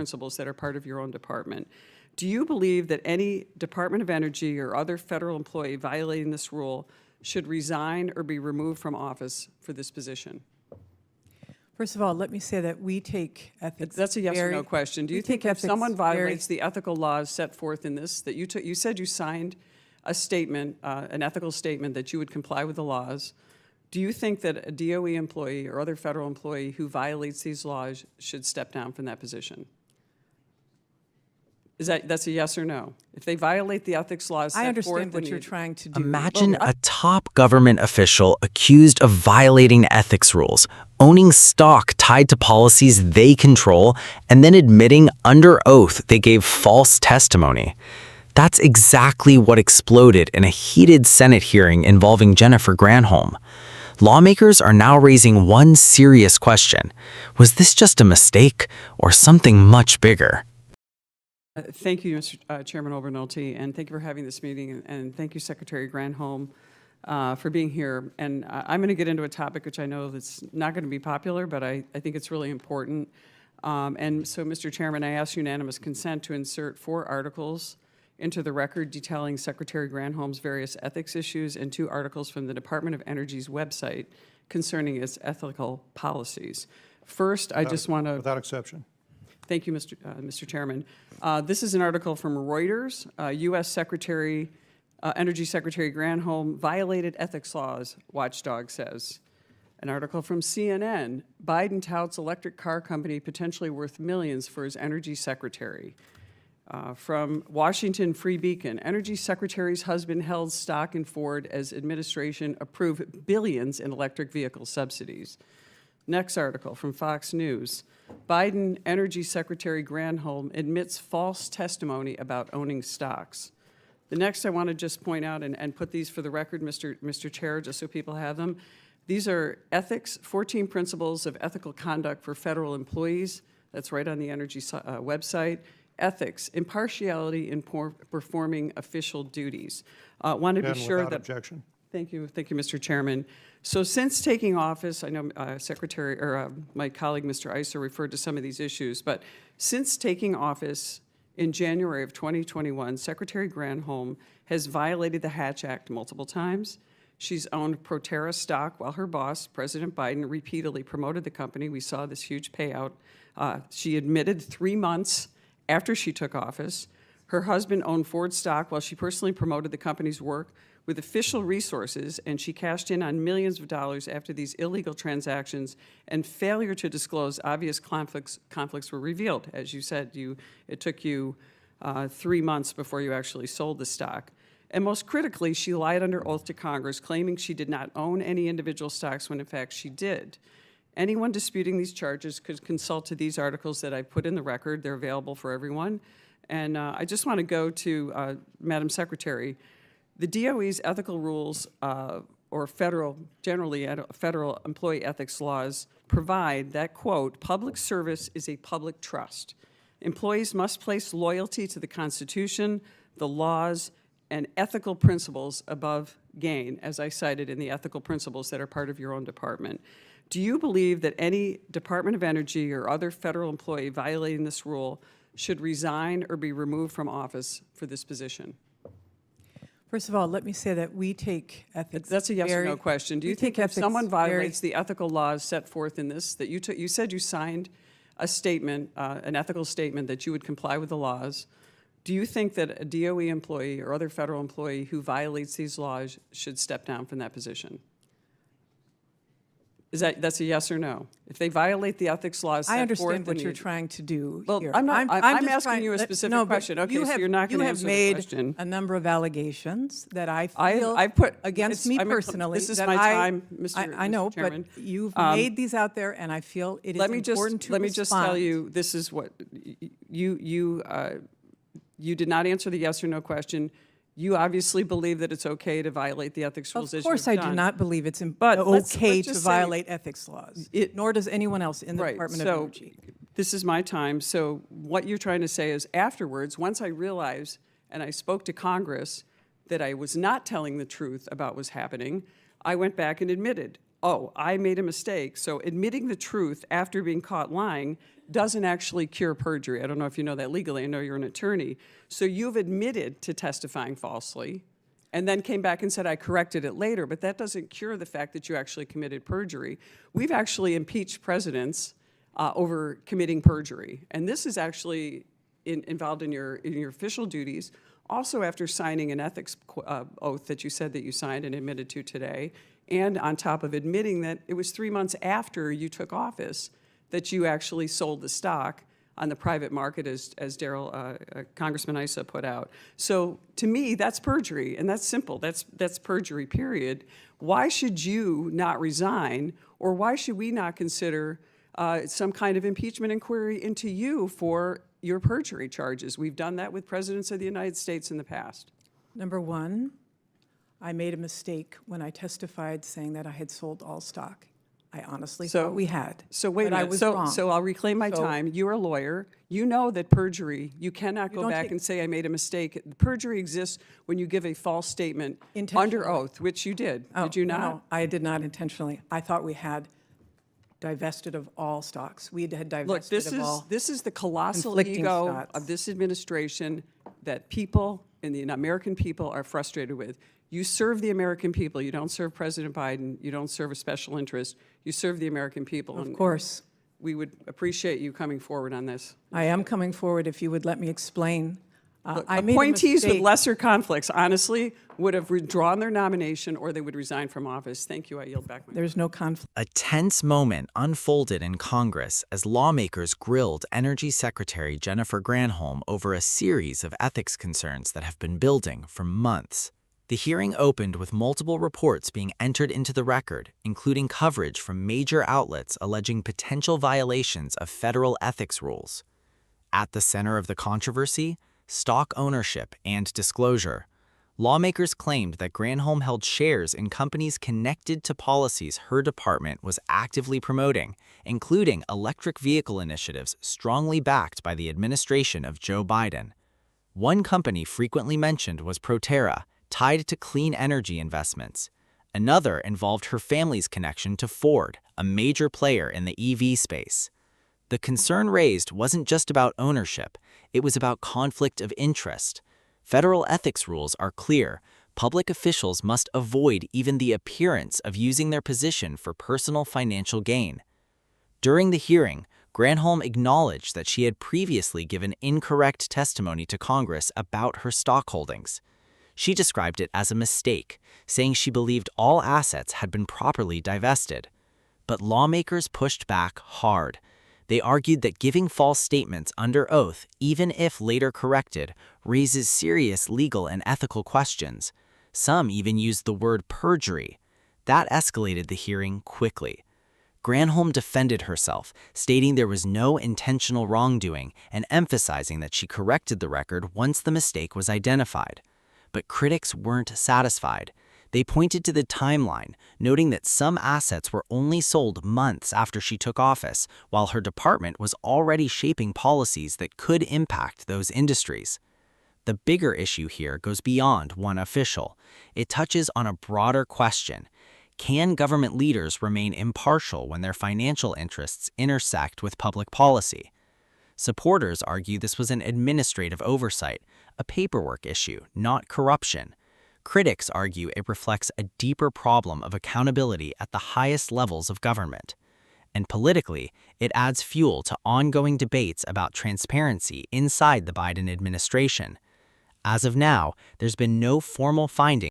principles that are part of your own department. Do you believe that any Department of Energy or other federal employee violating this rule should resign or be removed from office for this position? First of all, let me say that we take ethics. That's a yes or no question. Do you think if someone violates the ethical laws set forth in this, that you said you signed a statement, an ethical statement that you would comply with the laws, do you think that a DOE employee or other federal employee who violates these laws should step down from that position? That's a yes or no? If they violate the ethics laws set forth, I understand what you're trying to do. Imagine a top government official accused of violating ethics rules, owning stock tied to policies they control, and then admitting under oath they gave false testimony. That's exactly what exploded in a heated Senate hearing involving Jennifer Granholm. Lawmakers are now raising one serious question. Was this just a mistake or something much bigger? Thank you, Mr. Chairman Obernolte, and thank you for having this meeting, and thank you, Secretary Granholm, for being here. And I'm going to get into a topic which I know that's not going to be popular, but I think it's really important. And so, Mr. Chairman, I ask unanimous consent to insert 4 articles into the record detailing Secretary Granholm's various ethics issues and 2 articles from the Department of Energy's website concerning its ethical policies. First, I just want to— Without exception. Thank you, Mr. Chairman. This is an article from Reuters. U.S. Energy Secretary Granholm violated ethics laws, watchdog says. An article from CNN. Biden touts electric car company potentially worth millions for his energy secretary. From Washington Free Beacon. Energy Secretary's husband held stock in Ford as administration approved billions in electric vehicle subsidies. Next article from Fox News. Biden Energy Secretary Granholm admits false testimony about owning stocks. The next I want to just point out and put these for the record, Mr. Chair, just so people have them. These are ethics, 14 principles of ethical conduct for federal employees. That's right on the Energy website. Ethics, impartiality in performing official duties. Want to be sure that— objection. Thank you, Mr. Chairman. So since taking office, I know my colleague, Mr. Iser, referred to some of these issues, but since taking office in January of 2021, Secretary Granholm has violated the Hatch Act multiple times. She's owned Proterra stock while her boss, President Biden, repeatedly promoted the company. We saw this huge payout. She admitted 3 months after she took office. Her husband owned Ford stock while she personally promoted the company's work with official resources, and she cashed in on millions of dollars after these illegal transactions, and failure to disclose obvious conflicts were revealed. As you said, it took you 3 months before you actually sold the stock. And most critically, she lied under oath to Congress, claiming she did not own any individual stocks when in fact she did. Anyone disputing these charges could consult to these articles that I put in the record. They're available for everyone. And I just want to go to, Madam Secretary, the DOE's ethical rules or generally federal employee ethics laws provide that, quote, public service is a public trust. Employees must place loyalty to the Constitution, the laws, and ethical principles above gain, as I cited in the ethical principles that are part of your own department. Do you believe that any Department of Energy or other federal employee violating this rule should resign or be removed from office for this position? First of all, let me say that we take ethics. That's a yes or no question. Do you think if someone violates the ethical laws set forth in this, that you said you signed a statement, an ethical statement that you would comply with the laws, do you think that a DOE employee or other federal employee who violates these laws should step down from that position? That's a yes or no? If they violate the ethics laws set forth— I understand what you're trying to do here. I'm asking you a specific question. Okay, so you're not going to answer the question. You have made a number of allegations that I feel against me personally. This is my time, Mr. I know, Chairman. but you've made these out there, and I feel it is important to respond. Let me just tell you, this is what— you did not answer the yes or no question. You obviously believe that it's okay to violate the ethics rules. Of course I do not believe it's okay to violate ethics laws, nor does anyone else in the Department of Energy. This is my time. So what you're trying to say is afterwards, once I realized and I spoke to Congress that I was not telling the truth about what was happening, I went back and admitted oh, I made a mistake. So admitting the truth after being caught lying doesn't actually cure perjury. I don't know if you know that legally. I know you're an attorney. So you've admitted to testifying falsely and then came back and said, I corrected it later, but that doesn't cure the fact that you actually committed perjury. We've actually impeached presidents over committing perjury. And this is actually involved in your official duties. Also, after signing an ethics oath that you said that you signed and admitted to today, and on top of admitting that it was 3 months after you took office that you actually sold the stock on the private market, as Congressman Issa put out. So to me, that's perjury, and that's simple. That's perjury, period. Why should you not resign, or why should we not consider some kind of impeachment inquiry into you for your perjury charges? We've done that with presidents of the United States in the past. Number one, I made a mistake when I testified saying that I had sold all stock. I honestly thought we had. So wait a minute. I was wrong. So I'll reclaim my time. You're a lawyer. You know that perjury, you cannot go back and say I made a mistake. Perjury exists when you give a false statement under oath, which you did. Did you not? No, I did not intentionally. I thought we had divested of all stocks. We had divested of all. Look, this is the colossal conflicting ego thoughts. of this administration that people and the American people are frustrated with. You serve the American people. You don't serve President Biden. You don't serve a special interest. You serve the American people. Of course. We would appreciate you coming forward on this. I am coming forward if you would let me explain. Look, I made a appointees with mistake. lesser conflicts, honestly, would have withdrawn their nomination or they would resign from office. Thank you. I yield back. There's no conflict. A tense moment unfolded in Congress as lawmakers grilled Energy Secretary Jennifer Granholm over a series of ethics concerns that have been building for months. The hearing opened with multiple reports being entered into the record, including coverage from major outlets alleging potential violations of federal ethics rules. At the center of the controversy, stock ownership and disclosure. Lawmakers claimed that Granholm held shares in companies connected to policies her department was actively promoting, including electric vehicle initiatives strongly backed by the administration of Joe Biden. One company frequently mentioned was Proterra, tied to clean energy investments. Another involved her family's connection to Ford, a major player in the EV space. The concern raised wasn't just about ownership, it was about conflict of interest. Federal ethics rules are clear. Public officials must avoid even the appearance of using their position for personal financial gain. During the hearing, Granholm acknowledged that she had previously given incorrect testimony to Congress about her stock holdings. She described it as a mistake, saying she believed all assets had been properly divested. But lawmakers pushed back hard. They argued that giving false statements under oath, even if later corrected, raises serious legal and ethical questions. Some even used the word perjury. That escalated the hearing quickly. Granholm defended herself, stating there was no intentional wrongdoing and emphasizing that she corrected the record once the mistake was identified. But critics weren't satisfied. They pointed to the timeline, noting that some assets were only sold months after she took office, while her department was already shaping policies that could impact those industries. The bigger issue here goes beyond one official. It touches on a broader question. Can government leaders remain impartial when their financial interests intersect with public policy? Supporters argue this was an administrative oversight, a paperwork issue, not corruption. Critics argue it reflects a deeper problem of accountability at the highest levels of government. And politically, it adds fuel to ongoing debates about transparency inside the Biden administration. As of now, there's been no formal finding